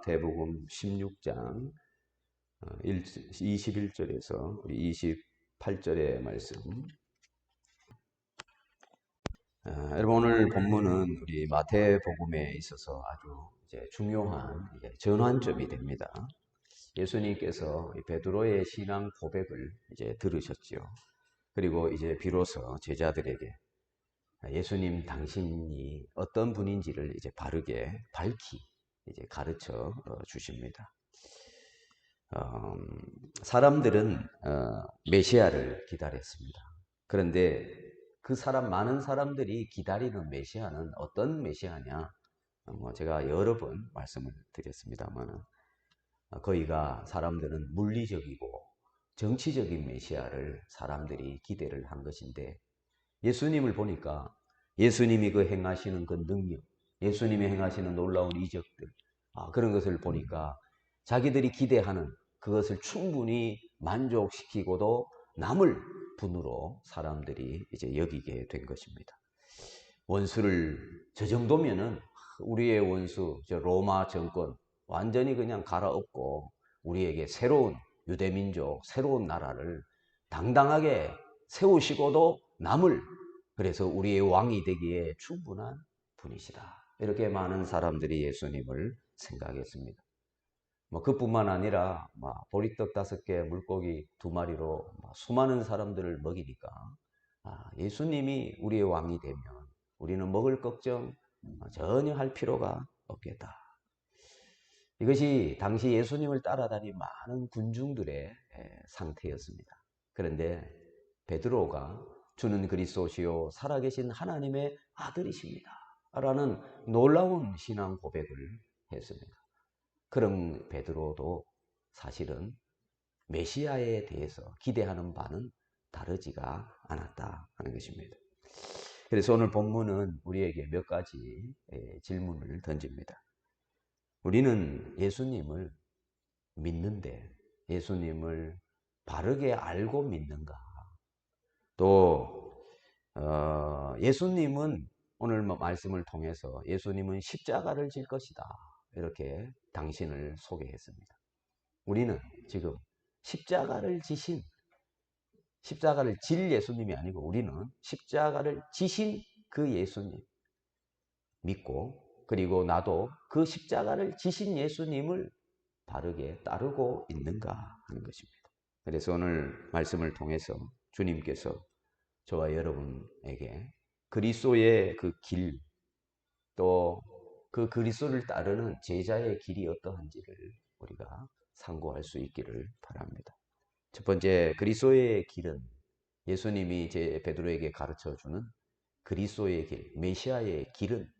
마태복음 16장 21절에서 우리 28절의 말씀. 여러분, 오늘 본문은 우리 마태복음에 있어서 아주 중요한 전환점이 됩니다. 예수님께서 베드로의 신앙 고백을 들으셨지요. 그리고 비로소 제자들에게 예수님 당신이 어떤 분인지를 바르게 밝히 가르쳐 주십니다. 사람들은 메시아를 기다렸습니다. 그런데 그 많은 사람들이 기다리는 메시아는 어떤 메시아냐? 제가 여러 번 말씀을 드렸습니다만, 거의가 사람들은 물리적이고 정치적인 메시아를 사람들이 기대를 한 것인데, 예수님을 보니까 예수님이 행하시는 그 능력, 예수님이 행하시는 놀라운 이적들, 그런 것을 보니까 자기들이 기대하는 그것을 충분히 만족시키고도 남을 분으로 사람들이 여기게 된 것입니다. 원수를 저 정도면은 우리의 원수, 로마 정권 완전히 그냥 갈아엎고 우리에게 새로운 유대민족, 새로운 나라를 당당하게 세우시고도 남을, 그래서 우리의 왕이 되기에 충분한 분이시다. 이렇게 많은 사람들이 예수님을 생각했습니다. 그뿐만 아니라 보리떡 5개, 물고기 2마리로 수많은 사람들을 먹이니까 예수님이 우리의 왕이 되면 우리는 먹을 걱정 전혀 할 필요가 없겠다. 이것이 당시 예수님을 따라다닌 많은 군중들의 상태였습니다. 그런데 베드로가 주는 그리스도시요 살아계신 하나님의 아들이십니다 라는 놀라운 신앙 고백을 했습니다. 그런 베드로도 사실은 메시아에 대해서 기대하는 바는 다르지가 않았다 하는 것입니다. 그래서 오늘 본문은 우리에게 몇 가지 질문을 던집니다. 우리는 예수님을 믿는데 예수님을 바르게 알고 믿는가? 또 예수님은 오늘 말씀을 통해서 예수님은 십자가를 질 것이다, 이렇게 당신을 소개했습니다. 우리는 지금 십자가를 질 예수님이 아니고 우리는 십자가를 지신 그 예수님 믿고, 그리고 나도 그 십자가를 지신 예수님을 바르게 따르고 있는가 하는 것입니다. 그래서 오늘 말씀을 통해서 주님께서 저와 여러분에게 그리스도의 그 길, 또 그 그리스도를 따르는 제자의 길이 어떠한지를 우리가 상고할 수 있기를 바랍니다. 첫 번째, 그리스도의 길은 예수님이 베드로에게 가르쳐주는 그리스도의 길, 메시아의 길은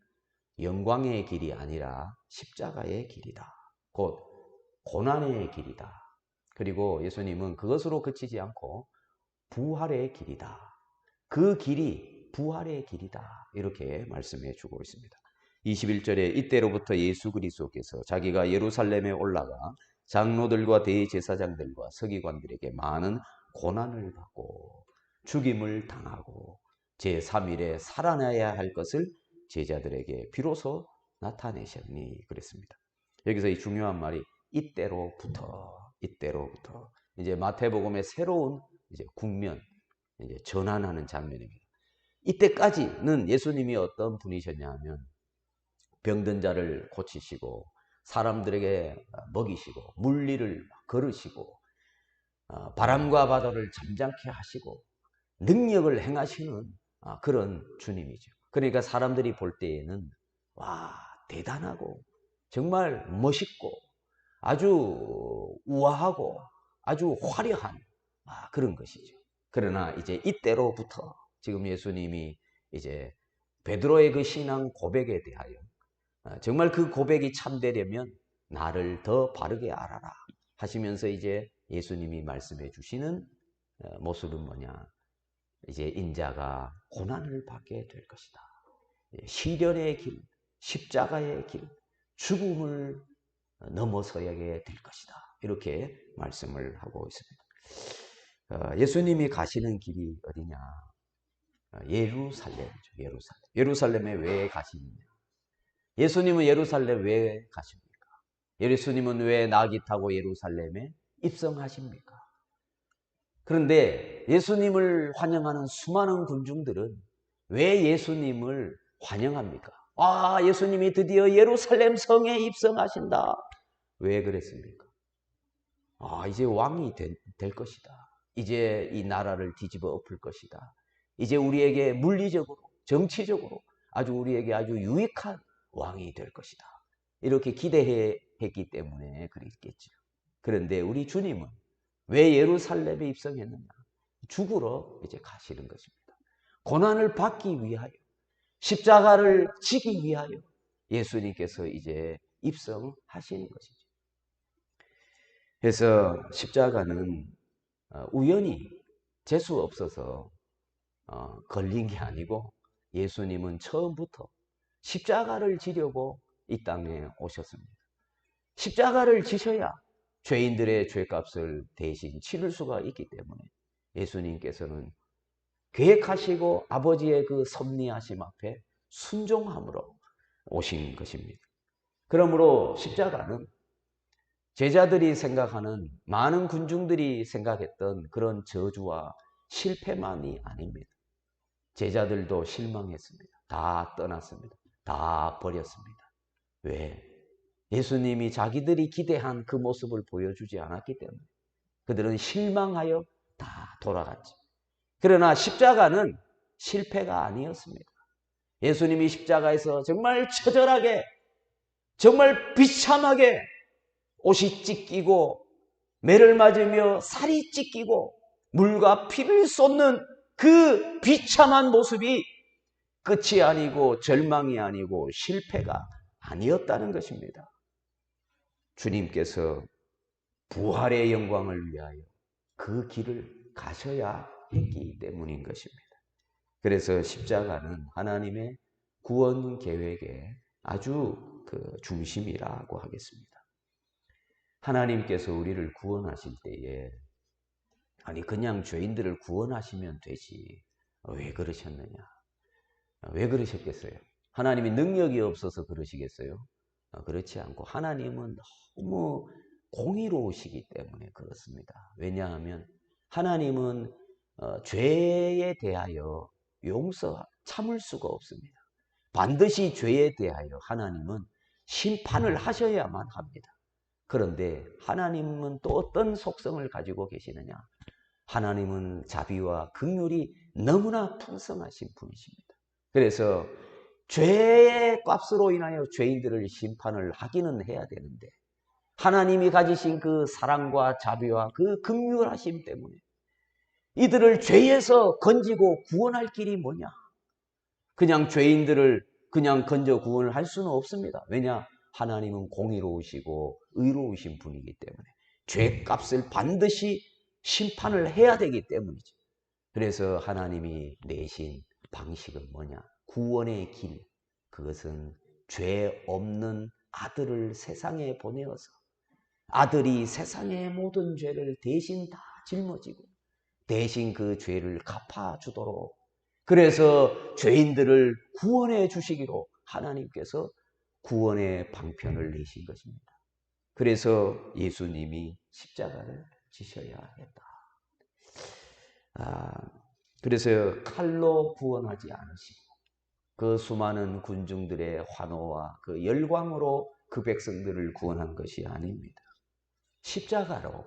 영광의 길이 아니라 십자가의 길이다. 곧 고난의 길이다. 그리고 예수님은 그것으로 그치지 않고 부활의 길이다. 그 길이 부활의 길이다. 이렇게 말씀해 주고 있습니다. 21절에 이때로부터 예수 그리스도께서 자기가 예루살렘에 올라가 장로들과 대제사장들과 서기관들에게 많은 고난을 받고 죽임을 당하고 제3일에 살아나야 할 것을 제자들에게 비로소 나타내셨니 그랬습니다. 여기서 이 중요한 말이 이때로부터 이제 마태복음의 새로운 국면, 전환하는 장면입니다. 이때까지는 예수님이 어떤 분이셨냐면 병든 자를 고치시고 사람들에게 먹이시고 물리를 걸으시고 바람과 바다를 잠잠케 하시고 능력을 행하시는 그런 주님이죠. 그러니까 사람들이 볼 때에는 와, 대단하고 정말 멋있고 아주 우아하고 아주 화려한 그런 것이죠. 그러나 이제 이때로부터 지금 예수님이 이제 베드로의 그 신앙 고백에 대하여 정말 그 고백이 참되려면 나를 더 바르게 알아라 하시면서 이제 예수님이 말씀해 주시는 모습은 뭐냐? 이제 인자가 고난을 받게 될 것이다. 시련의 길, 십자가의 길, 죽음을 넘어서야게 될 것이다. 이렇게 말씀을 하고 있습니다. 예수님이 가시는 길이 어디냐? 예루살렘이죠. 예루살렘에 왜 가시느냐? 예수님은 예루살렘 왜 가십니까? 예수님은 왜 나귀 타고 예루살렘에 입성하십니까? 그런데 예수님을 환영하는 수많은 군중들은 왜 예수님을 환영합니까? 아, 예수님이 드디어 예루살렘 성에 입성하신다. 왜 그랬습니까? 아, 이제 왕이 될 것이다. 이제 이 나라를 뒤집어 엎을 것이다. 이제 우리에게 물리적으로, 정치적으로 아주 우리에게 아주 유익한 왕이 될 것이다. 이렇게 기대했기 때문에 그랬겠죠. 그런데 우리 주님은 왜 예루살렘에 입성했느냐? 죽으러 이제 가시는 것입니다. 고난을 받기 위하여, 십자가를 지기 위하여 예수님께서 이제 입성하시는 것이죠. 그래서 십자가는 우연히 재수 없어서 걸린 게 아니고 예수님은 처음부터 십자가를 지려고 이 땅에 오셨습니다. 십자가를 지셔야 죄인들의 죄값을 대신 치를 수가 있기 때문에 예수님께서는 계획하시고 아버지의 그 섭리하심 앞에 순종함으로 오신 것입니다. 그러므로 십자가는 제자들이 생각하는, 많은 군중들이 생각했던 그런 저주와 실패만이 아닙니다. 제자들도 실망했습니다. 다 떠났습니다. 다 버렸습니다. 왜? 예수님이 자기들이 기대한 그 모습을 보여주지 않았기 때문에 그들은 실망하여 다 돌아갔죠. 그러나 십자가는 실패가 아니었습니다. 예수님이 십자가에서 정말 처절하게, 정말 비참하게 옷이 찢기고 매를 맞으며 살이 찢기고 물과 피를 쏟는 그 비참한 모습이 끝이 아니고 절망이 아니고 실패가 아니었다는 것입니다. 주님께서 부활의 영광을 위하여 그 길을 가셔야 했기 때문인 것입니다. 그래서 십자가는 하나님의 구원 계획의 아주 그 중심이라고 하겠습니다. 하나님께서 우리를 구원하실 때에 아니 그냥 죄인들을 구원하시면 되지 왜 그러셨느냐? 왜 그러셨겠어요? 하나님이 능력이 없어서 그러시겠어요? 그렇지 않고 하나님은 너무 공의로우시기 때문에 그렇습니다. 왜냐하면 하나님은 죄에 대하여 참을 수가 없습니다. 반드시 죄에 대하여 하나님은 심판을 하셔야만 합니다. 그런데 하나님은 또 어떤 속성을 가지고 계시느냐? 하나님은 자비와 긍휼이 너무나 풍성하신 분이십니다. 그래서 죄의 값으로 인하여 죄인들을 심판을 하기는 해야 되는데 하나님이 가지신 그 사랑과 자비와 그 긍휼하심 때문에 이들을 죄에서 건지고 구원할 길이 뭐냐? 그냥 죄인들을 그냥 건져 구원을 할 수는 없습니다. 왜냐? 하나님은 공의로우시고 의로우신 분이기 때문에 죄값을 반드시 심판을 해야 되기 때문이죠. 그래서 하나님이 내신 방식은 뭐냐? 구원의 길. 그것은 죄 없는 아들을 세상에 보내어서 아들이 세상의 모든 죄를 대신 다 짊어지고 대신 그 죄를 갚아주도록 그래서 죄인들을 구원해 주시기로 하나님께서 구원의 방편을 내신 것입니다. 그래서 예수님이 십자가를 지셔야 했다. 그래서 칼로 구원하지 않으시고 그 수많은 군중들의 환호와 그 열광으로 그 백성들을 구원한 것이 아닙니다. 십자가로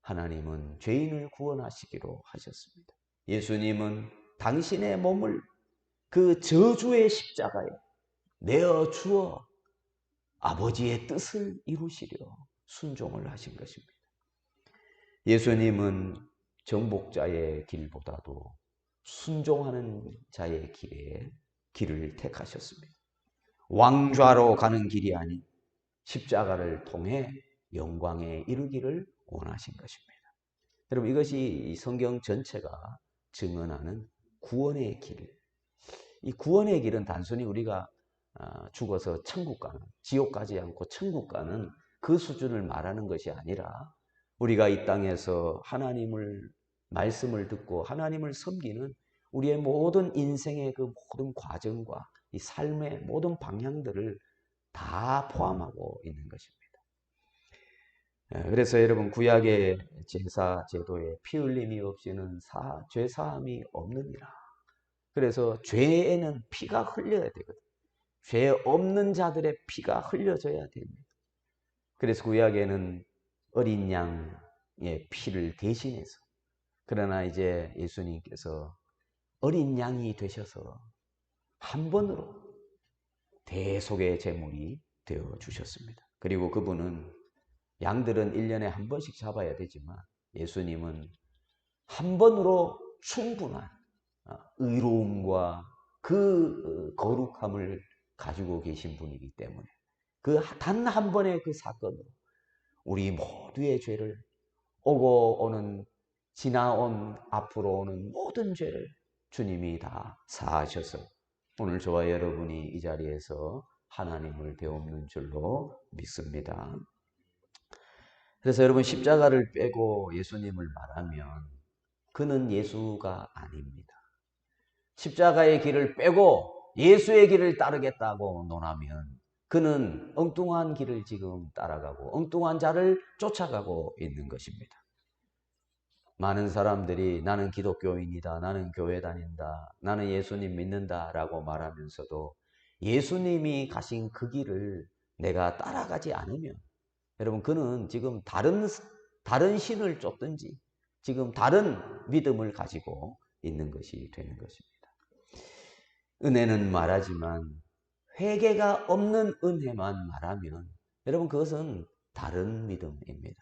하나님은 죄인을 구원하시기로 하셨습니다. 예수님은 당신의 몸을 그 저주의 십자가에 내어 주어 아버지의 뜻을 이루시려 순종을 하신 것입니다. 예수님은 정복자의 길보다도 순종하는 자의 길을 택하셨습니다. 왕좌로 가는 길이 아닌 십자가를 통해 영광에 이르기를 원하신 것입니다. 여러분 이것이 성경 전체가 증언하는 구원의 길. 이 구원의 길은 단순히 우리가 죽어서 천국 가는, 지옥 가지 않고 천국 가는 그 수준을 말하는 것이 아니라 우리가 이 땅에서 하나님을 말씀을 듣고 하나님을 섬기는 우리의 모든 인생의 그 모든 과정과 이 삶의 모든 방향들을 다 포함하고 있는 것입니다. 그래서 여러분 구약의 제사 제도에 피 흘림이 없이는 죄 사함이 없느니라. 그래서 죄에는 피가 흘려야 되거든. 죄 없는 자들의 피가 흘려져야 됩니다. 그래서 구약에는 어린 양의 피를 대신해서, 그러나 이제 예수님께서 어린 양이 되셔서 한 번으로 대속의 제물이 되어 주셨습니다. 그리고 그분은 양들은 1년에 한 번씩 잡아야 되지만 예수님은 한 번으로 충분한 의로움과 그 거룩함을 가지고 계신 분이기 때문에 그 단 한 번의 그 사건으로 우리 모두의 죄를, 오고 오는 지나온 앞으로 오는 모든 죄를 주님이 다 사하셔서 오늘 저와 여러분이 이 자리에서 하나님을 배우는 줄로 믿습니다. 그래서 여러분 십자가를 빼고 예수님을 말하면 그는 예수가 아닙니다. 십자가의 길을 빼고 예수의 길을 따르겠다고 논하면 그는 엉뚱한 길을 지금 따라가고 엉뚱한 자를 쫓아가고 있는 것입니다. 많은 사람들이 나는 기독교인이다, 나는 교회 다닌다, 나는 예수님 믿는다 라고 말하면서도 예수님이 가신 그 길을 내가 따라가지 않으면 여러분 그는 지금 다른 신을 쫓든지 지금 다른 믿음을 가지고 있는 것이 되는 것입니다. 은혜는 말하지만 회개가 없는 은혜만 말하면 여러분 그것은 다른 믿음입니다.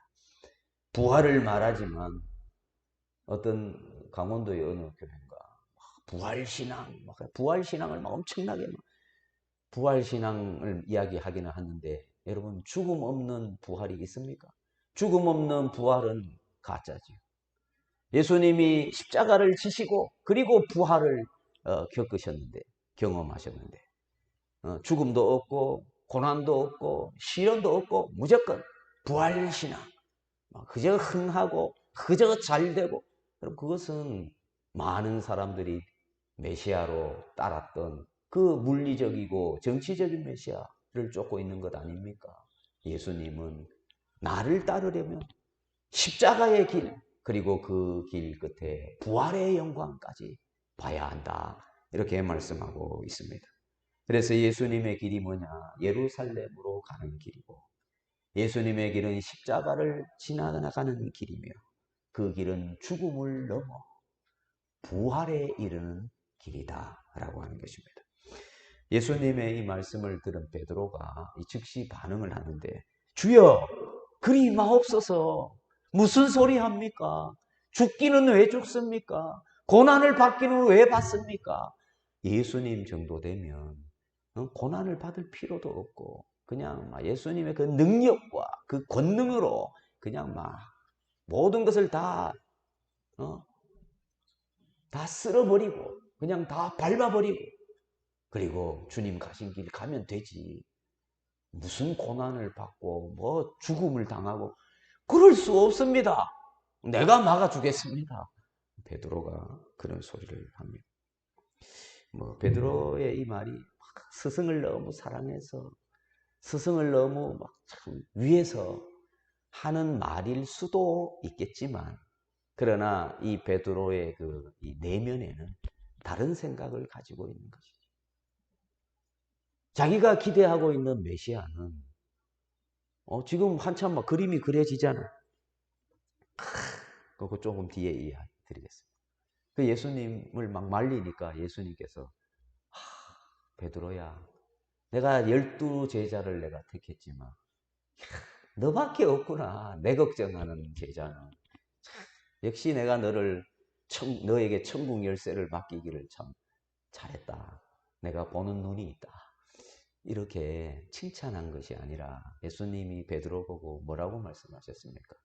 부활을 말하지만 어떤 강원도의 어느 교회가 부활신앙을 막 엄청나게 부활신앙을 이야기하기는 하는데 여러분 죽음 없는 부활이 있습니까? 죽음 없는 부활은 가짜지요. 예수님이 십자가를 지시고 그리고 부활을 경험하셨는데 죽음도 없고 고난도 없고 시련도 없고 무조건 부활신앙, 그저 흥하고 그저 잘되고, 그것은 많은 사람들이 메시아로 따랐던 그 물리적이고 정치적인 메시아를 쫓고 있는 것 아닙니까? 예수님은 나를 따르려면 십자가의 길, 그리고 그 길 끝에 부활의 영광까지 봐야 한다. 이렇게 말씀하고 있습니다. 그래서 예수님의 길이 뭐냐? 예루살렘으로 가는 길이고 예수님의 길은 십자가를 지나가는 길이며 그 길은 죽음을 넘어 부활에 이르는 길이다 라고 하는 것입니다. 예수님의 이 말씀을 들은 베드로가 즉시 반응을 하는데 주여 그리 마옵소서, 무슨 소리 합니까? 죽기는 왜 죽습니까? 고난을 받기는 왜 받습니까? 예수님 정도 되면 고난을 받을 필요도 없고 그냥 예수님의 그 능력과 그 권능으로 그냥 모든 것을 다 쓸어버리고 그냥 다 밟아버리고 그리고 주님 가신 길 가면 되지. 무슨 고난을 받고 죽음을 당하고 그럴 수 없습니다. 내가 막아주겠습니다. 베드로가 그런 소리를 합니다. 베드로의 이 말이 스승을 너무 사랑해서 스승을 너무 참 위해서 하는 말일 수도 있겠지만 그러나 이 베드로의 이 내면에는 다른 생각을 가지고 있는 것이죠. 자기가 기대하고 있는 메시아는 지금 한참 그림이 그려지잖아. 그거 조금 뒤에 이야기 드리겠습니다. 그 예수님을 말리니까 예수님께서 베드로야, 내가 12제자를 내가 택했지만 너밖에 없구나. 내 걱정하는 제자는. 역시 내가 너에게 천국 열쇠를 맡기기를 참 잘했다. 내가 보는 눈이 있다. 이렇게 칭찬한 것이 아니라 예수님이 베드로 보고 뭐라고 말씀하셨습니까?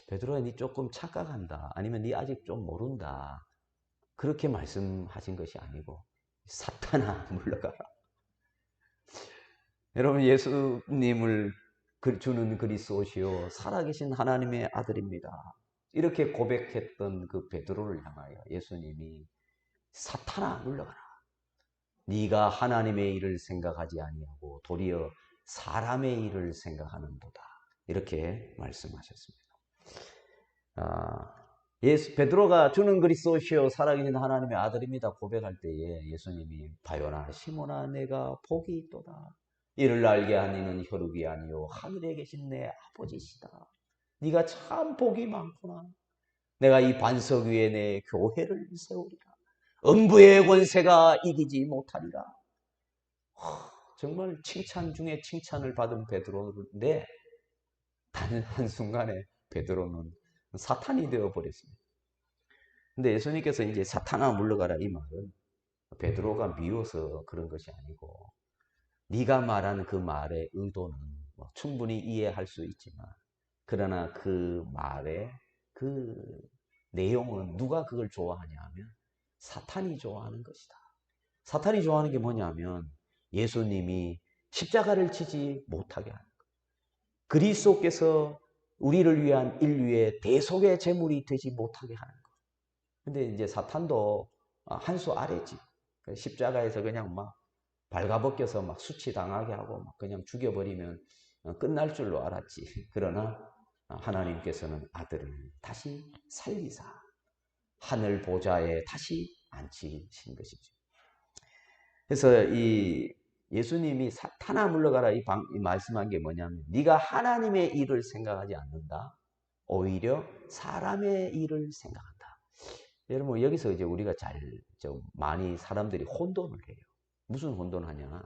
베드로야, 니 조금 착각한다. 아니면 니 아직 좀 모른다. 그렇게 말씀하신 것이 아니고 사탄아 물러가라. 여러분 예수님을 주는 그리스도시요 살아계신 하나님의 아들입니다. 이렇게 고백했던 그 베드로를 향하여 예수님이 사탄아 물러가라. 네가 하나님의 일을 생각하지 아니하고 도리어 사람의 일을 생각하는도다. 이렇게 말씀하셨습니다. 베드로가 주는 그리스도시요 살아계신 하나님의 아들입니다 고백할 때에 예수님이 바요나 시몬아 내가 복이 있도다. 이를 알게 한 이는 혈육이 아니요 하늘에 계신 내 아버지시다. 네가 참 복이 많구나. 내가 이 반석 위에 내 교회를 세우리라. 음부의 권세가 이기지 못하리라. 정말 칭찬 중에 칭찬을 받은 베드로인데 단 한순간에 베드로는 사탄이 되어버렸습니다. 근데 예수님께서 이제 사탄아 물러가라 이 말은 베드로가 미워서 그런 것이 아니고 네가 말하는 그 말의 의도는 충분히 이해할 수 있지만 그러나 그 말의 그 내용은 누가 그걸 좋아하냐 하면 사탄이 좋아하는 것이다. 사탄이 좋아하는 게 뭐냐면 예수님이 십자가를 지지 못하게 하는 것. 그리스도께서 우리를 위한 인류의 대속의 제물이 되지 못하게 하는 것. 근데 이제 사탄도 한 수 아래지. 십자가에서 그냥 막 발가벗겨서 막 수치당하게 하고 막 그냥 죽여버리면 끝날 줄로 알았지. 그러나 하나님께서는 아들을 다시 살리사 하늘 보좌에 다시 앉히신 것이죠. 그래서 이 예수님이 사탄아 물러가라 이 말씀한 게 뭐냐면 네가 하나님의 일을 생각하지 않는다. 오히려 사람의 일을 생각한다. 여러분 여기서 이제 우리가 좀 많이 사람들이 혼돈을 해요. 무슨 혼돈하냐?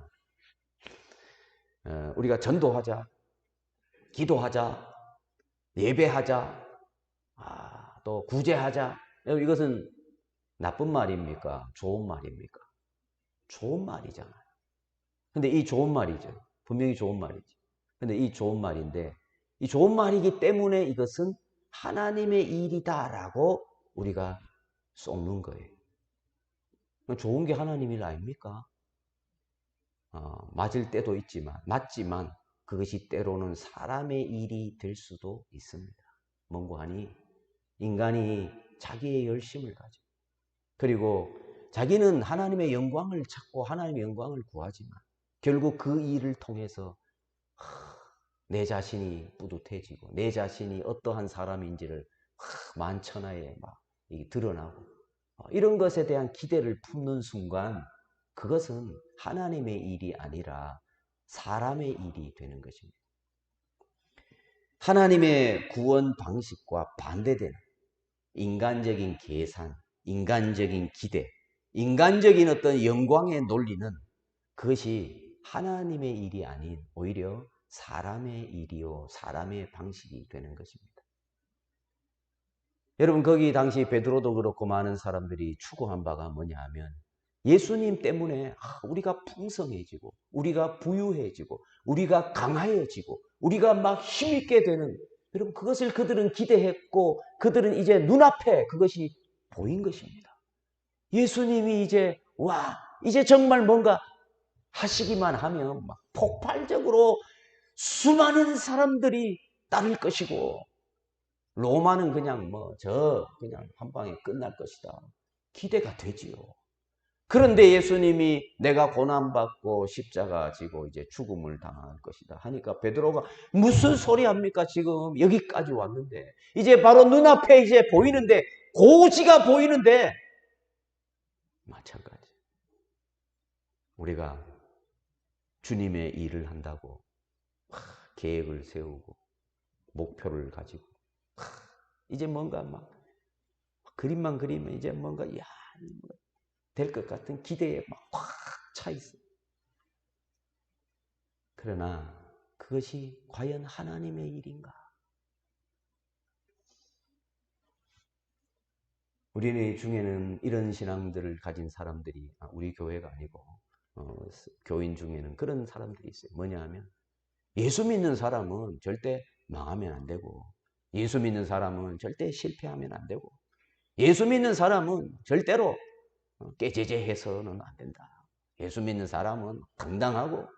우리가 전도하자, 기도하자, 예배하자, 또 구제하자. 이것은 나쁜 말입니까? 좋은 말입니까? 좋은 말이잖아요. 근데 이 좋은 말이죠. 분명히 좋은 말이죠. 근데 이 좋은 말인데 이 좋은 말이기 때문에 이것은 하나님의 일이다라고 우리가 쏟는 거예요. 좋은 게 하나님 일 아닙니까? 맞을 때도 맞지만 그것이 때로는 사람의 일이 될 수도 있습니다. 뭔고 하니 인간이 자기의 열심을 가지고 그리고 자기는 하나님의 영광을 찾고 하나님의 영광을 구하지만 결국 그 일을 통해서 내 자신이 뿌듯해지고 내 자신이 어떠한 사람인지를 만천하에 막 드러나고 이런 것에 대한 기대를 품는 순간 그것은 하나님의 일이 아니라 사람의 일이 되는 것입니다. 하나님의 구원 방식과 반대되는 인간적인 계산, 인간적인 기대, 인간적인 어떤 영광의 논리는 그것이 하나님의 일이 아닌 오히려 사람의 일이요 사람의 방식이 되는 것입니다. 여러분 거기 당시 베드로도 그렇고 많은 사람들이 추구한 바가 뭐냐 하면 예수님 때문에 우리가 풍성해지고 우리가 부유해지고 우리가 강하여지고 우리가 막 힘있게 되는 여러분 그것을 그들은 기대했고 그들은 이제 눈앞에 그것이 보인 것입니다. 예수님이 이제 정말 뭔가 하시기만 하면 막 폭발적으로 수많은 사람들이 따를 것이고 로마는 그냥 그냥 한 방에 끝날 것이다. 기대가 되지요. 그런데 예수님이 내가 고난받고 십자가 지고 이제 죽음을 당할 것이다 하니까 베드로가 무슨 소리 합니까? 지금 여기까지 왔는데 이제 바로 눈앞에 이제 보이는데 고지가 보이는데 마찬가지. 우리가 주님의 일을 한다고 계획을 세우고 목표를 가지고 이제 뭔가 막 그림만 그리면 이제 뭔가 될 것 같은 기대에 막 확 차 있어요. 그러나 그것이 과연 하나님의 일인가? 우리 중에는 이런 신앙들을 가진 사람들이 우리 교회가 아니고 교인 중에는 그런 사람들이 있어요. 뭐냐 하면 예수 믿는 사람은 절대 망하면 안 되고 예수 믿는 사람은 절대 실패하면 안 되고 예수 믿는 사람은 절대로 깨제제해서는 안 된다. 예수 믿는 사람은 당당하고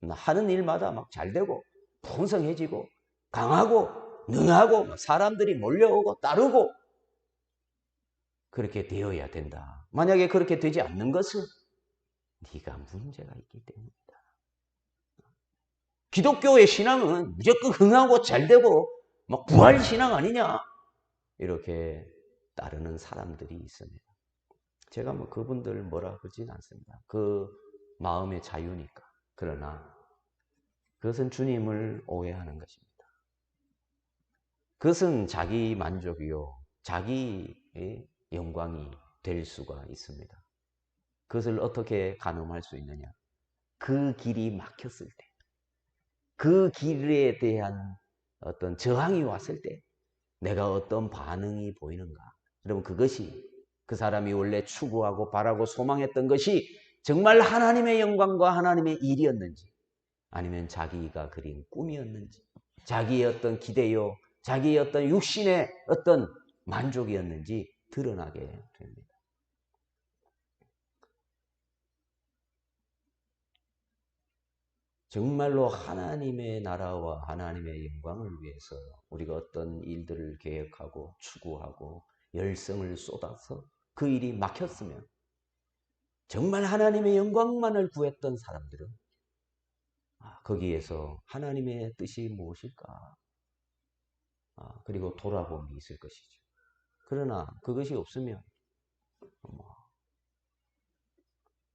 하는 일마다 막 잘되고 풍성해지고 강하고 능하고 사람들이 몰려오고 따르고 그렇게 되어야 된다. 만약에 그렇게 되지 않는 것은 네가 문제가 있기 때문이다. 기독교의 신앙은 무조건 흥하고 잘되고 막 부활 신앙 아니냐? 이렇게 따르는 사람들이 있습니다. 제가 뭐 그분들 뭐라 그러진 않습니다. 그 마음의 자유니까. 그러나 그것은 주님을 오해하는 것입니다. 그것은 자기 만족이요, 자기의 영광이 될 수가 있습니다. 그것을 어떻게 가늠할 수 있느냐? 그 길이 막혔을 때, 그 길에 대한 어떤 저항이 왔을 때 내가 어떤 반응이 보이는가? 여러분, 그것이 그 사람이 원래 추구하고 바라고 소망했던 것이 정말 하나님의 영광과 하나님의 일이었는지, 아니면 자기가 그린 꿈이었는지, 자기의 어떤 기대요, 자기의 어떤 육신의 어떤 만족이었는지 드러나게 됩니다. 정말로 하나님의 나라와 하나님의 영광을 위해서 우리가 어떤 일들을 계획하고 추구하고 열성을 쏟아서 그 일이 막혔으면, 정말 하나님의 영광만을 구했던 사람들은 거기에서 하나님의 뜻이 무엇일까? 그리고 돌아봄이 있을 것이죠. 그러나 그것이 없으면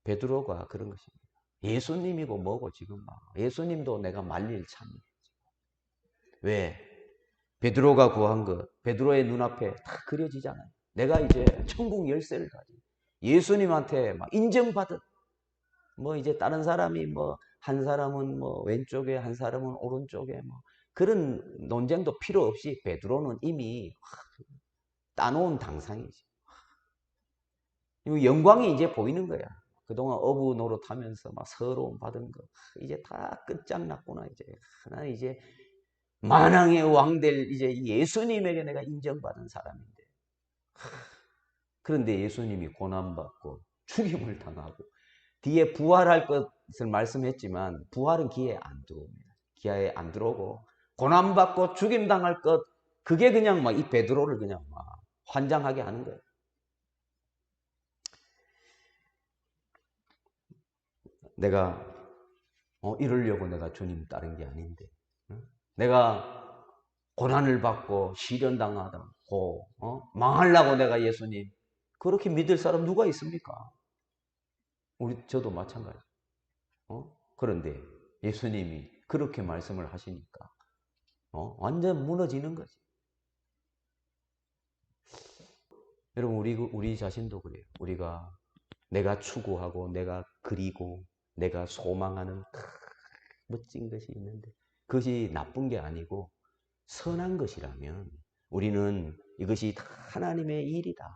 베드로가 그런 것입니다. 예수님이고 뭐고 지금 예수님도 내가 말릴 참이에요. 왜? 베드로가 구한 것, 베드로의 눈앞에 다 그려지잖아요. 내가 이제 천국 열쇠를 가지고 예수님한테 막 인정받은, 뭐 이제 다른 사람이 뭐 한 사람은 뭐 왼쪽에 한 사람은 오른쪽에 뭐 그런 논쟁도 필요 없이 베드로는 이미 따놓은 당상이지. 영광이 이제 보이는 거야. 그동안 어부 노릇하면서 막 서러움 받은 거 이제 다 끝장났구나. 이제 나 이제 만왕의 왕 될 이제 예수님에게 내가 인정받은 사람인데, 그런데 예수님이 고난받고 죽임을 당하고 뒤에 부활할 것을 말씀했지만 부활은 기회에 안 들어옵니다. 기회에 안 들어오고 고난받고 죽임당할 것, 그게 그냥 막 이 베드로를 그냥 막 환장하게 하는 거예요. 내가 이러려고 내가 주님 따른 게 아닌데, 내가 고난을 받고 시련당하고 망하려고 내가 예수님 그렇게 믿을 사람 누가 있습니까? 저도 마찬가지. 그런데 예수님이 그렇게 말씀을 하시니까 완전 무너지는 거지. 여러분, 우리 자신도 그래요. 우리가 내가 추구하고 내가 그리고 내가 소망하는 멋진 것이 있는데 그것이 나쁜 게 아니고 선한 것이라면 우리는 이것이 다 하나님의 일이다.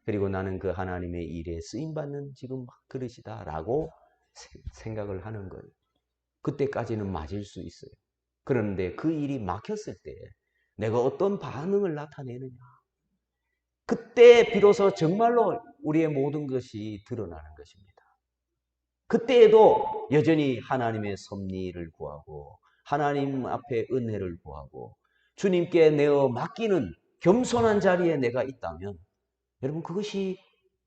그리고 나는 그 하나님의 일에 쓰임받는 지금 그릇이다 라고 생각을 하는 거예요. 그때까지는 맞을 수 있어요. 그런데 그 일이 막혔을 때 내가 어떤 반응을 나타내느냐, 그때 비로소 정말로 우리의 모든 것이 드러나는 것입니다. 그때에도 여전히 하나님의 섭리를 구하고 하나님 앞에 은혜를 구하고 주님께 내어 맡기는 겸손한 자리에 내가 있다면 여러분, 그것이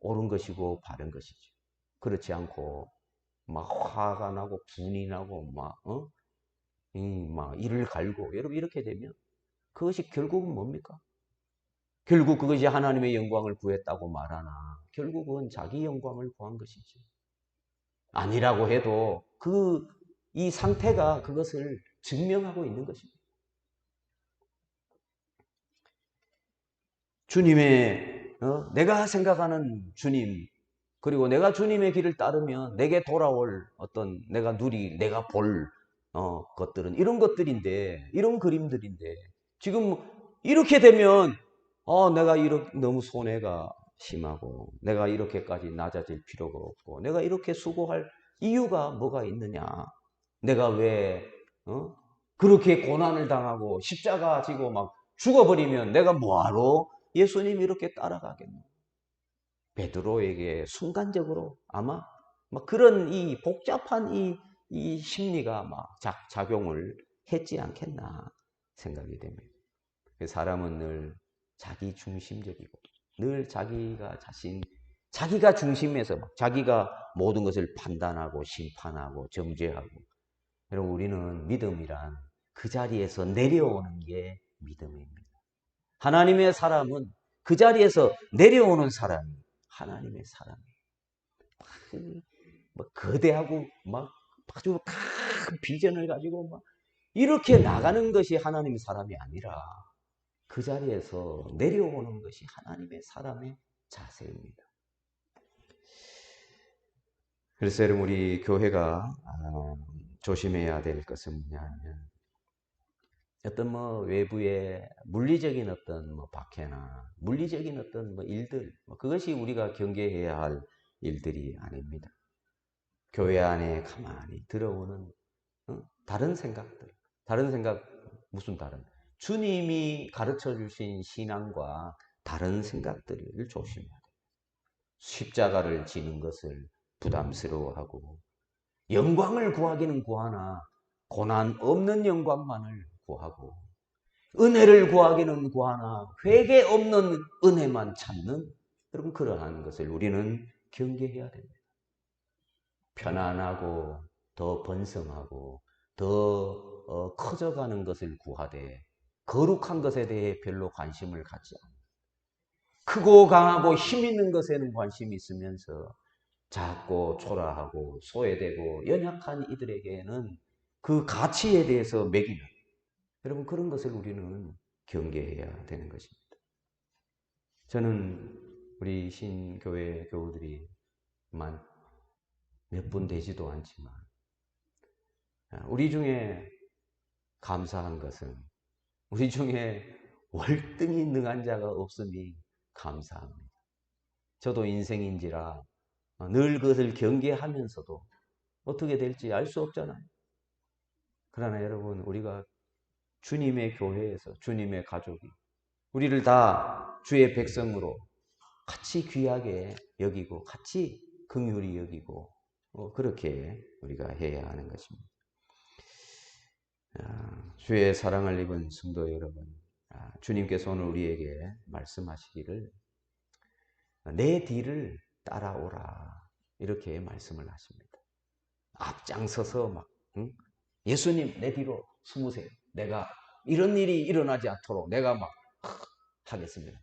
옳은 것이고 바른 것이죠. 그렇지 않고 막 화가 나고 분이 나고 막 이를 갈고, 여러분 이렇게 되면 그것이 결국은 뭡니까? 결국 그것이 하나님의 영광을 구했다고 말하나 결국은 자기 영광을 구한 것이지. 아니라고 해도 이 상태가 그것을 증명하고 있는 것입니다. 주님의 내가 생각하는 주님, 그리고 내가 주님의 길을 따르면 내게 돌아올 어떤 내가 볼 것들은 이런 것들인데, 이런 그림들인데 지금 이렇게 되면 내가 이렇게 너무 손해가 심하고 내가 이렇게까지 낮아질 필요가 없고 내가 이렇게 수고할 이유가 뭐가 있느냐, 내가 왜 그렇게 고난을 당하고 십자가 지고 막 죽어버리면 내가 뭐하러 예수님 이렇게 따라가겠노? 베드로에게 순간적으로 아마 막 그런 이 복잡한 이 심리가 막 작용을 했지 않겠나 생각이 됩니다. 사람은 늘 자기 중심적이고 늘 자기가 중심에서 자기가 모든 것을 판단하고 심판하고 정죄하고 여러분, 우리는 믿음이란 그 자리에서 내려오는 게 믿음입니다. 하나님의 사람은 그 자리에서 내려오는 사람이 하나님의 사람이에요. 뭐 거대하고 막 아주 큰 비전을 가지고 막 이렇게 나가는 것이 하나님의 사람이 아니라 그 자리에서 내려오는 것이 하나님의 사람의 자세입니다. 그래서 여러분, 우리 교회가 조심해야 될 것은 뭐냐면 어떤 뭐 외부의 물리적인 어떤 뭐 박해나 물리적인 어떤 뭐 일들, 그것이 우리가 경계해야 할 일들이 아닙니다. 교회 안에 가만히 들어오는 다른 생각들, 다른 생각, 무슨 다른? 주님이 가르쳐 주신 신앙과 다른 생각들을 조심해야 돼요. 십자가를 지는 것을 부담스러워하고 영광을 구하기는 구하나 고난 없는 영광만을 구하고 은혜를 구하기는 구하나 회개 없는 은혜만 찾는 여러분, 그러한 것을 우리는 경계해야 됩니다. 편안하고 더 번성하고 더 커져가는 것을 구하되 거룩한 것에 대해 별로 관심을 갖지 않아요. 크고 강하고 힘 있는 것에는 관심이 있으면서 작고 초라하고 소외되고 연약한 이들에게는 그 가치에 대해서 매기는, 여러분, 그런 것을 우리는 경계해야 되는 것입니다. 저는 우리 신교회 교우들이 몇 분 되지도 않지만 우리 중에 감사한 것은 우리 중에 월등히 능한 자가 없음이 감사합니다. 저도 인생인지라 늘 그것을 경계하면서도 어떻게 될지 알 수 없잖아요. 그러나 여러분, 우리가 주님의 교회에서 주님의 가족이 우리를 다 주의 백성으로 같이 귀하게 여기고 같이 긍휼히 여기고 그렇게 우리가 해야 하는 것입니다. 주의 사랑을 입은 성도 여러분, 주님께서 오늘 우리에게 말씀하시기를 내 뒤를 따라오라 이렇게 말씀을 하십니다. 앞장서서 막 예수님 내 뒤로 숨으세요. 내가 이런 일이 일어나지 않도록 내가 막 하겠습니다.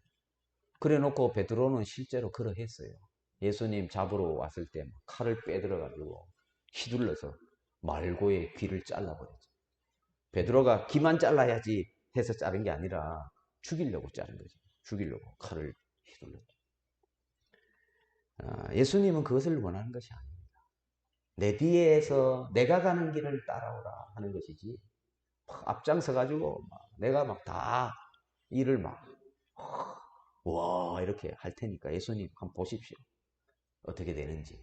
그래 놓고 베드로는 실제로 그러했어요. 예수님 잡으러 왔을 때 칼을 빼들어가지고 휘둘러서 말고의 귀를 잘라버렸죠. 베드로가 귀만 잘라야지 해서 자른 게 아니라 죽이려고 자른 거죠. 죽이려고 칼을 휘둘렀죠. 예수님은 그것을 원하는 것이 아닙니다. 내 뒤에서 내가 가는 길을 따라오라 하는 것이지 앞장서 가지고 내가 막 다 일을 막 와 이렇게 할 테니까 예수님 한번 보십시오. 어떻게 되는지.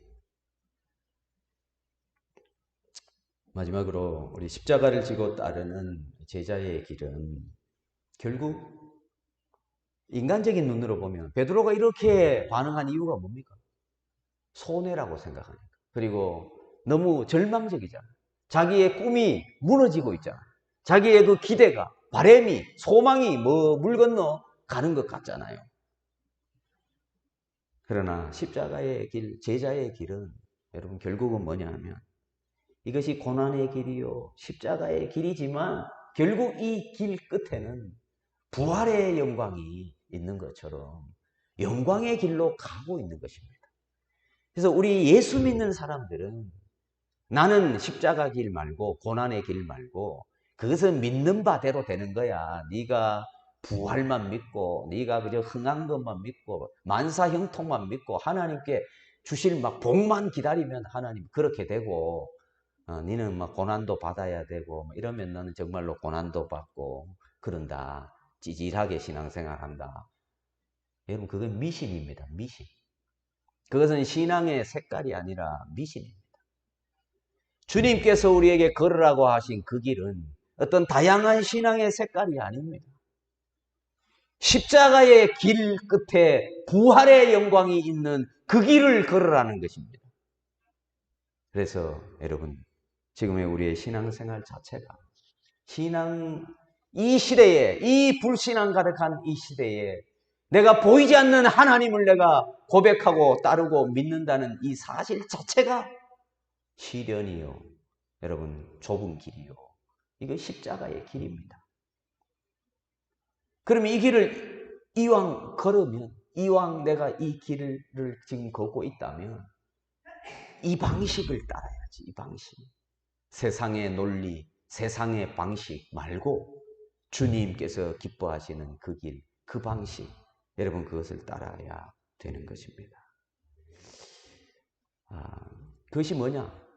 마지막으로 우리 십자가를 지고 따르는 제자의 길은 결국 인간적인 눈으로 보면 베드로가 이렇게 반응한 이유가 뭡니까? 손해라고 생각하니까. 그리고 너무 절망적이잖아. 자기의 꿈이 무너지고 있잖아. 자기의 그 기대가, 바람이, 소망이 물 건너 가는 것 같잖아요. 그러나 십자가의 길, 제자의 길은 여러분 결국은 뭐냐 하면 이것이 고난의 길이요 십자가의 길이지만 결국 이 길 끝에는 부활의 영광이 있는 것처럼 영광의 길로 가고 있는 것입니다. 그래서 우리 예수 믿는 사람들은 나는 십자가 길 말고 고난의 길 말고 그것은 믿는 바대로 되는 거야. 네가 부활만 믿고 네가 그저 흥한 것만 믿고 만사형통만 믿고 하나님께 주실 막 복만 기다리면 하나님 그렇게 되고 너는 막 고난도 받아야 되고 이러면 너는 정말로 고난도 받고 그런다. 찌질하게 신앙생활한다. 여러분 그건 미신입니다. 미신. 그것은 신앙의 색깔이 아니라 미신입니다. 주님께서 우리에게 걸으라고 하신 그 길은 어떤 다양한 신앙의 색깔이 아닙니다. 십자가의 길 끝에 부활의 영광이 있는 그 길을 걸으라는 것입니다. 그래서 여러분 지금의 우리의 신앙생활 자체가 이 시대에 이 불신앙 가득한 이 시대에 내가 보이지 않는 하나님을 내가 고백하고 따르고 믿는다는 이 사실 자체가 시련이요 여러분 좁은 길이요. 이거 십자가의 길입니다. 그러면 이 길을 이왕 걸으면, 이왕 내가 이 길을 지금 걷고 있다면 이 방식을 따라야지. 이 방식. 세상의 논리, 세상의 방식 말고 주님께서 기뻐하시는 그 길, 그 방식, 여러분 그것을 따라야 되는 것입니다. 그것이 뭐냐?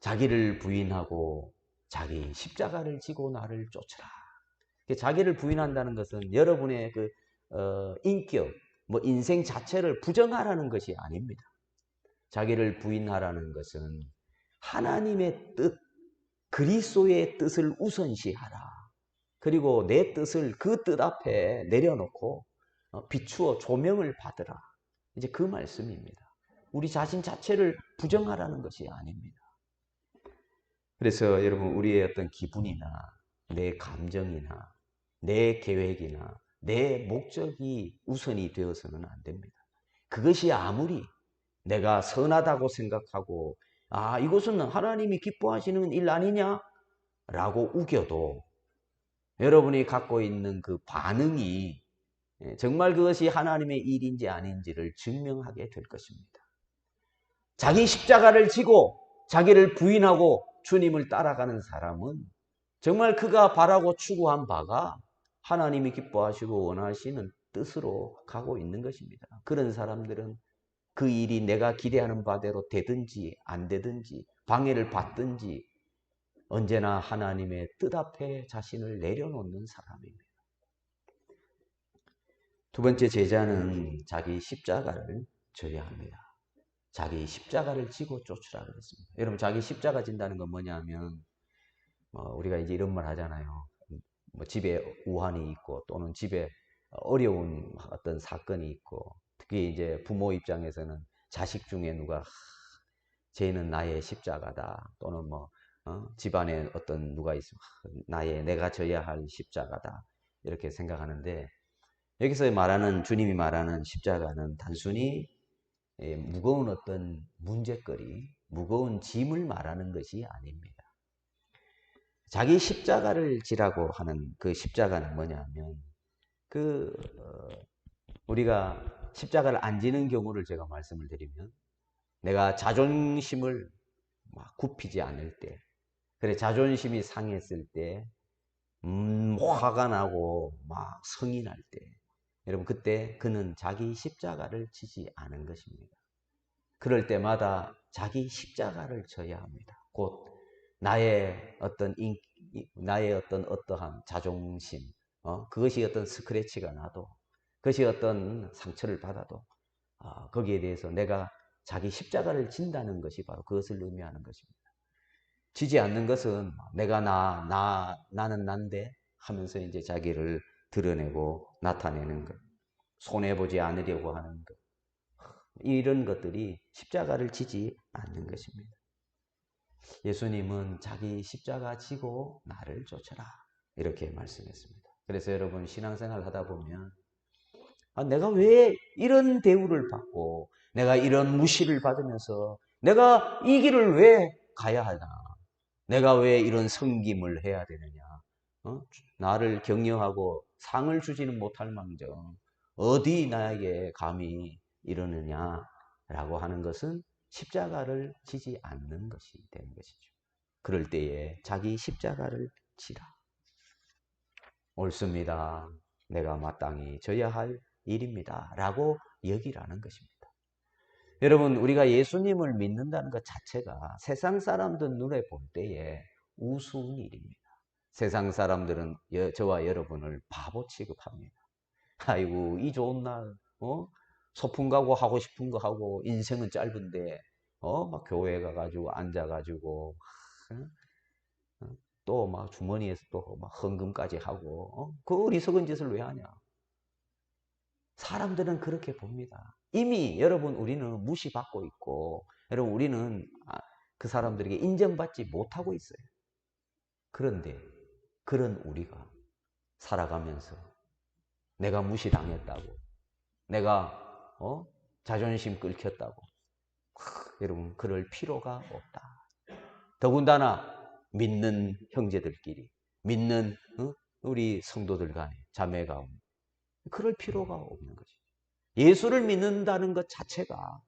자기를 부인하고 자기 십자가를 지고 나를 쫓으라. 자기를 부인한다는 것은 여러분의 그 인격, 인생 자체를 부정하라는 것이 아닙니다. 자기를 부인하라는 것은 하나님의 뜻, 그리스도의 뜻을 우선시하라. 그리고 내 뜻을 그 뜻 앞에 내려놓고 비추어 조명을 받으라. 이제 그 말씀입니다. 우리 자신 자체를 부정하라는 것이 아닙니다. 그래서 여러분 우리의 어떤 기분이나 내 감정이나 내 계획이나 내 목적이 우선이 되어서는 안 됩니다. 그것이 아무리 내가 선하다고 생각하고 이것은 하나님이 기뻐하시는 일 아니냐? 라고 우겨도 여러분이 갖고 있는 그 반응이 정말 그것이 하나님의 일인지 아닌지를 증명하게 될 것입니다. 자기 십자가를 지고 자기를 부인하고 주님을 따라가는 사람은 정말 그가 바라고 추구한 바가 하나님이 기뻐하시고 원하시는 뜻으로 가고 있는 것입니다. 그런 사람들은 그 일이 내가 기대하는 바대로 되든지 안 되든지 방해를 받든지 언제나 하나님의 뜻 앞에 자신을 내려놓는 사람입니다. 두 번째, 제자는 자기 십자가를 져야 합니다. 자기 십자가를 지고 쫓으라 그랬습니다. 여러분, 자기 십자가 진다는 건 뭐냐면 우리가 이제 이런 말 하잖아요. 집에 우환이 있고 또는 집에 어려운 어떤 사건이 있고, 특히 이제 부모 입장에서는 자식 중에 누가 쟤는 나의 십자가다, 또는 집안에 어떤 누가 있으면 내가 져야 할 십자가다, 이렇게 생각하는데, 여기서 말하는, 주님이 말하는 십자가는 단순히 무거운 어떤 문제거리, 무거운 짐을 말하는 것이 아닙니다. 자기 십자가를 지라고 하는 그 십자가는 뭐냐면, 우리가 십자가를 안 지는 경우를 제가 말씀을 드리면, 내가 자존심을 막 굽히지 않을 때, 그래, 자존심이 상했을 때, 화가 나고 막 성이 날 때, 여러분, 그때 그는 자기 십자가를 지지 않은 것입니다. 그럴 때마다 자기 십자가를 져야 합니다. 곧 나의 어떤 어떠한 자존심, 그것이 어떤 스크래치가 나도, 그것이 어떤 상처를 받아도 거기에 대해서 내가 자기 십자가를 진다는 것이 바로 그것을 의미하는 것입니다. 지지 않는 것은 나는 난데 하면서 이제 자기를 드러내고 나타내는 것, 손해보지 않으려고 하는 것, 이런 것들이 십자가를 지지 않는 것입니다. 예수님은 자기 십자가 지고 나를 쫓아라, 이렇게 말씀했습니다. 그래서 여러분, 신앙생활 하다 보면 내가 왜 이런 대우를 받고 내가 이런 무시를 받으면서 내가 이 길을 왜 가야 하나, 내가 왜 이런 섬김을 해야 되느냐, 나를 격려하고 상을 주지는 못할 망정 어디 나에게 감히 이러느냐라고 하는 것은 십자가를 지지 않는 것이 되는 것이죠. 그럴 때에 자기 십자가를 지라. 옳습니다. 내가 마땅히 져야 할 일입니다. 라고 여기라는 것입니다. 여러분, 우리가 예수님을 믿는다는 것 자체가 세상 사람들 눈에 볼 때에 우스운 일입니다. 세상 사람들은 저와 여러분을 바보 취급합니다. 아이고, 이 좋은 날, 소풍 가고 하고 싶은 거 하고, 인생은 짧은데, 막 교회 가가지고 앉아가지고, 또 막 주머니에서 또 막 헌금까지 하고, 그 어리석은 짓을 왜 하냐? 사람들은 그렇게 봅니다. 이미 여러분, 우리는 무시받고 있고, 여러분, 우리는 그 사람들에게 인정받지 못하고 있어요. 그런데 그런 우리가 살아가면서 내가 무시당했다고, 내가 자존심 끓혔다고, 여러분, 그럴 필요가 없다. 더군다나 믿는 형제들끼리, 믿는 우리 성도들 간에, 자매 가운데 그럴 필요가 없는 거죠. 예수를 믿는다는 것 자체가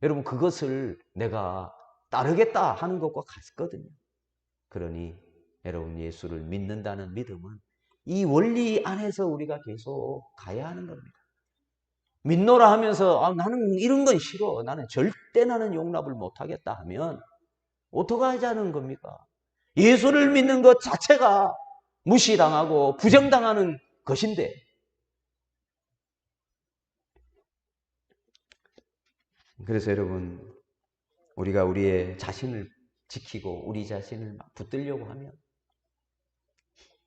여러분 그것을 내가 따르겠다 하는 것과 같거든요. 그러니 여러분 예수를 믿는다는 믿음은 이 원리 안에서 우리가 계속 가야 하는 겁니다. 믿노라 하면서 나는 이런 건 싫어. 나는 절대 나는 용납을 못하겠다 하면 어떻게 하자는 겁니까? 예수를 믿는 것 자체가 무시당하고 부정당하는 것인데 그래서 여러분 우리가 우리의 자신을 지키고 우리 자신을 막 붙들려고 하면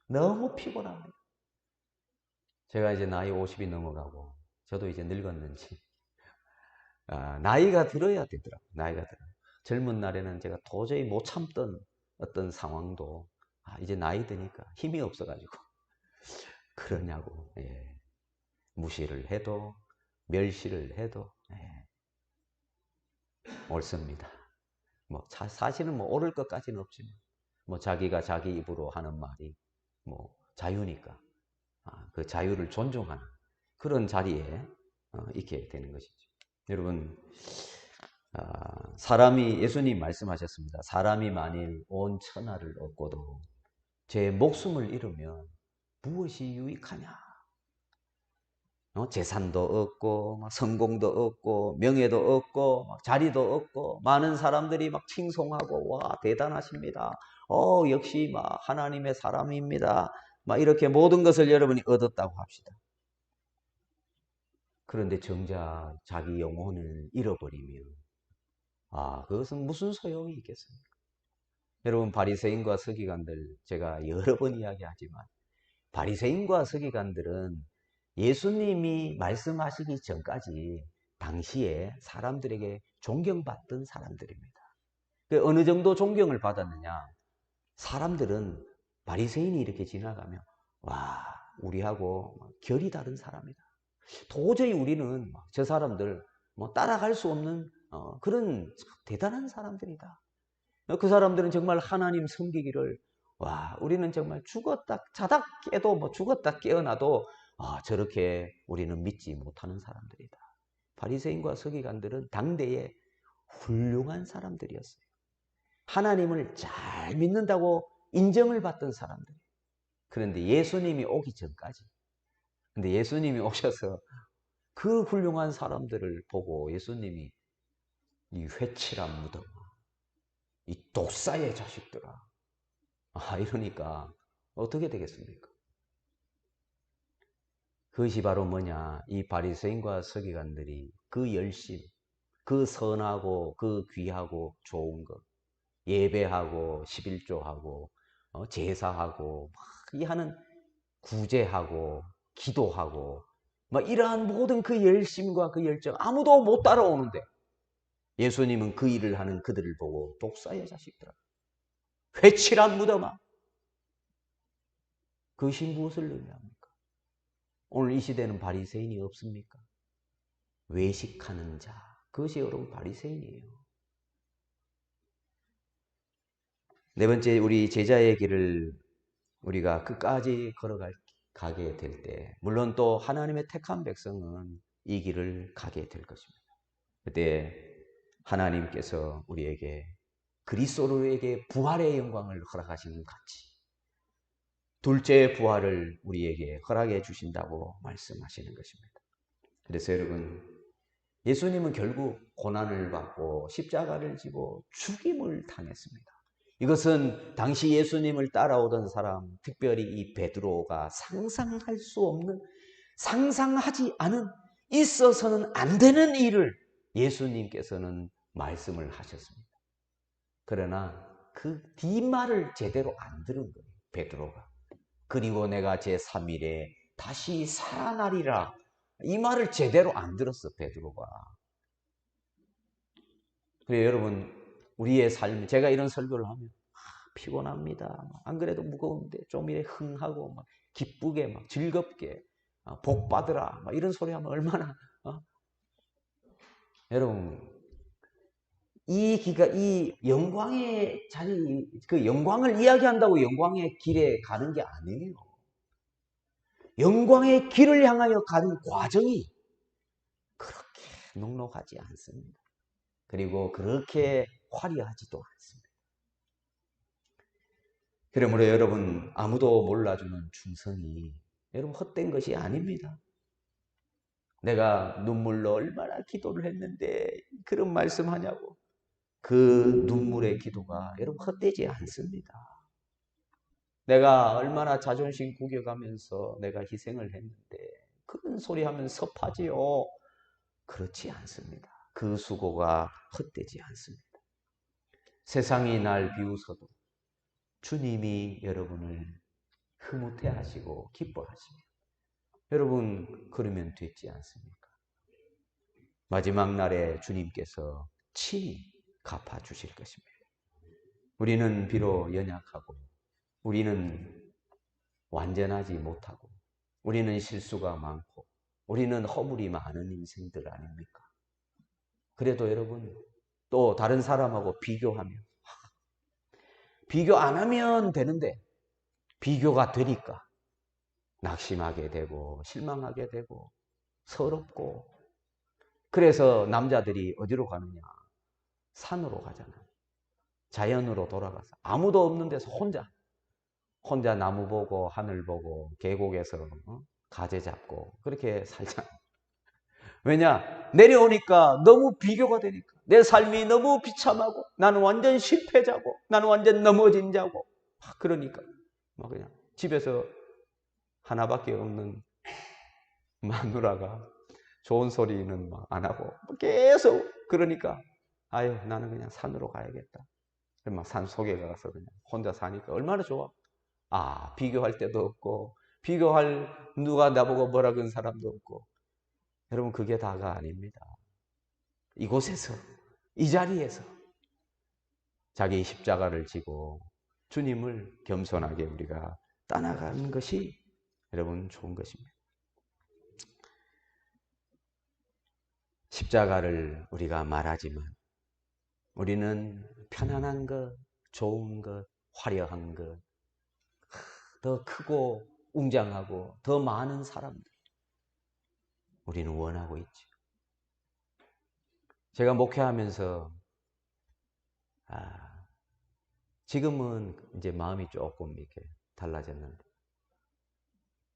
너무 피곤합니다. 제가 이제 나이 50이 넘어가고 저도 이제 늙었는지 나이가 들어야 되더라고요. 나이가 들어. 젊은 날에는 제가 도저히 못 참던 어떤 상황도 이제 나이 드니까 힘이 없어가지고 그러냐고 무시를 해도 멸시를 해도 옳습니다. 뭐 사실은 뭐 옳을 것까지는 없지만 뭐 자기가 자기 입으로 하는 말이 뭐 자유니까 그 자유를 존중하는 그런 자리에 있게 되는 것이죠. 여러분 사람이 예수님 말씀하셨습니다. 사람이 만일 온 천하를 얻고도 제 목숨을 잃으면 무엇이 유익하냐? 재산도 얻고 성공도 얻고 명예도 얻고 자리도 얻고 많은 사람들이 막 칭송하고 와 대단하십니다. 역시 막 하나님의 사람입니다. 막 이렇게 모든 것을 여러분이 얻었다고 합시다. 그런데 정작 자기 영혼을 잃어버리면 그것은 무슨 소용이 있겠습니까? 여러분 바리새인과 서기관들 제가 여러 번 이야기하지만 바리새인과 서기관들은 예수님이 말씀하시기 전까지 당시에 사람들에게 존경받던 사람들입니다. 어느 정도 존경을 받았느냐? 사람들은 바리새인이 이렇게 지나가면 와 우리하고 결이 다른 사람이다. 도저히 우리는 저 사람들 따라갈 수 없는 그런 대단한 사람들이다. 그 사람들은 정말 하나님 섬기기를 우리는 정말 죽었다 자다 깨도 죽었다 깨어나도 저렇게 우리는 믿지 못하는 사람들이다. 바리새인과 서기관들은 당대에 훌륭한 사람들이었어요. 하나님을 잘 믿는다고 인정을 받던 사람들. 그런데 예수님이 오기 전까지 근데 예수님이 오셔서 그 훌륭한 사람들을 보고 예수님이 이 회칠한 무덤 이 독사의 자식들아 이러니까 어떻게 되겠습니까? 그것이 바로 뭐냐? 이 바리새인과 서기관들이 그 열심, 그 선하고 그 귀하고 좋은 것, 예배하고 11조하고 제사하고 이 하는 구제하고 기도하고 이러한 모든 그 열심과 그 열정 아무도 못 따라오는데 예수님은 그 일을 하는 그들을 보고 독사의 자식들아 회칠한 무덤아 그것이 무엇을 의미합니까? 오늘 이 시대는 바리새인이 없습니까? 외식하는 자 그것이 여러분 바리새인이에요. 네 번째 우리 제자의 길을 우리가 끝까지 걸어가게 될 때 물론 또 하나님의 택한 백성은 이 길을 가게 될 것입니다. 그때 하나님께서 우리에게 그리스도로에게 부활의 영광을 허락하시는 같이 둘째 부활을 우리에게 허락해 주신다고 말씀하시는 것입니다. 그래서 여러분 예수님은 결국 고난을 받고 십자가를 지고 죽임을 당했습니다. 이것은 당시 예수님을 따라오던 사람, 특별히 이 베드로가 상상할 수 없는, 상상하지 않은, 있어서는 안 되는 일을 예수님께서는 말씀을 하셨습니다. 그러나 그 뒷말을 제대로 안 들은 거예요, 베드로가. 그리고 내가 제3일에 다시 살아나리라. 이 말을 제대로 안 들었어, 베드로가. 그래요, 여러분. 우리의 삶, 제가 이런 설교를 하면 피곤합니다. 안 그래도 무거운데 좀 이래 흥하고 막 기쁘게 막 즐겁게 복 받으라 막 이런 소리 하면 얼마나 여러분 이 영광의 자리, 그 영광을 이야기한다고 영광의 길에 가는 게 아니에요. 영광의 길을 향하여 가는 과정이 그렇게 녹록하지 않습니다. 그리고 그렇게 화려하지도 않습니다. 그러므로 여러분, 아무도 몰라주는 충성이 여러분 헛된 것이 아닙니다. 내가 눈물로 얼마나 기도를 했는데 그런 말씀하냐고. 그 눈물의 기도가 여러분 헛되지 않습니다. 내가 얼마나 자존심 구겨가면서 내가 희생을 했는데 그런 소리 하면 섭하지요. 그렇지 않습니다. 그 수고가 헛되지 않습니다. 세상이 날 비웃어도 주님이 여러분을 흐뭇해 하시고 기뻐하시며 여러분 그러면 되지 않습니까? 마지막 날에 주님께서 친히 갚아주실 것입니다. 우리는 비록 연약하고 우리는 완전하지 못하고 우리는 실수가 많고 우리는 허물이 많은 인생들 아닙니까? 그래도 여러분 또 다른 사람하고 비교하면 비교 안 하면 되는데 비교가 되니까 낙심하게 되고 실망하게 되고 서럽고 그래서 남자들이 어디로 가느냐? 산으로 가잖아요. 자연으로 돌아가서 아무도 없는 데서 혼자 나무 보고 하늘 보고 계곡에서 가재 잡고 그렇게 살잖아요. 왜냐? 내려오니까 너무 비교가 되니까 내 삶이 너무 비참하고 나는 완전 실패자고 나는 완전 넘어진 자고 그러니까 막 그냥 집에서 하나밖에 없는 마누라가 좋은 소리는 막 안 하고 계속 그러니까 아유 나는 그냥 산으로 가야겠다. 막 산 속에 가서 그냥 혼자 사니까 얼마나 좋아. 아 비교할 때도 없고 비교할 누가 나보고 뭐라 그런 사람도 없고 여러분 그게 다가 아닙니다. 이곳에서 이 자리에서 자기 십자가를 지고 주님을 겸손하게 우리가 따라가는 것이 여러분 좋은 것입니다. 십자가를 우리가 말하지만 우리는 편안한 것, 좋은 것, 화려한 것, 더 크고 웅장하고 더 많은 사람들 우리는 원하고 있죠. 제가 목회하면서 지금은 이제 마음이 조금 이렇게 달라졌는데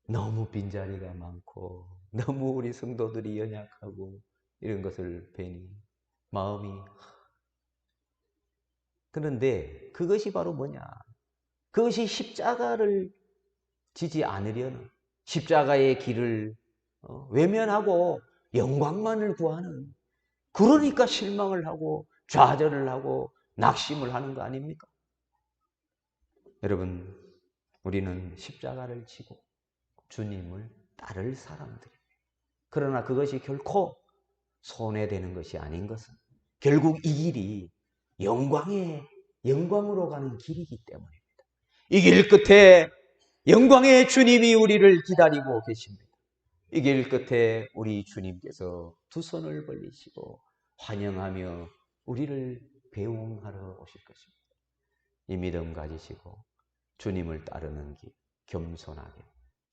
너무 빈자리가 많고 너무 우리 성도들이 연약하고 이런 것을 뵈니 마음이 그런데 그것이 바로 뭐냐? 그것이 십자가를 지지 않으려는 십자가의 길을 외면하고 영광만을 구하는 그러니까 실망을 하고 좌절을 하고 낙심을 하는 거 아닙니까? 여러분 우리는 십자가를 지고 주님을 따를 사람들입니다. 그러나 그것이 결코 손해되는 것이 아닌 것은 결국 이 길이 영광으로 가는 길이기 때문입니다. 이 길 끝에 영광의 주님이 우리를 기다리고 계십니다. 이 길 끝에 우리 주님께서 두 손을 벌리시고 환영하며 우리를 배웅하러 오실 것입니다. 이 믿음 가지시고 주님을 따르는 길 겸손하게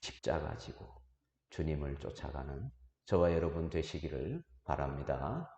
십자가 지고 주님을 쫓아가는 저와 여러분 되시기를 바랍니다.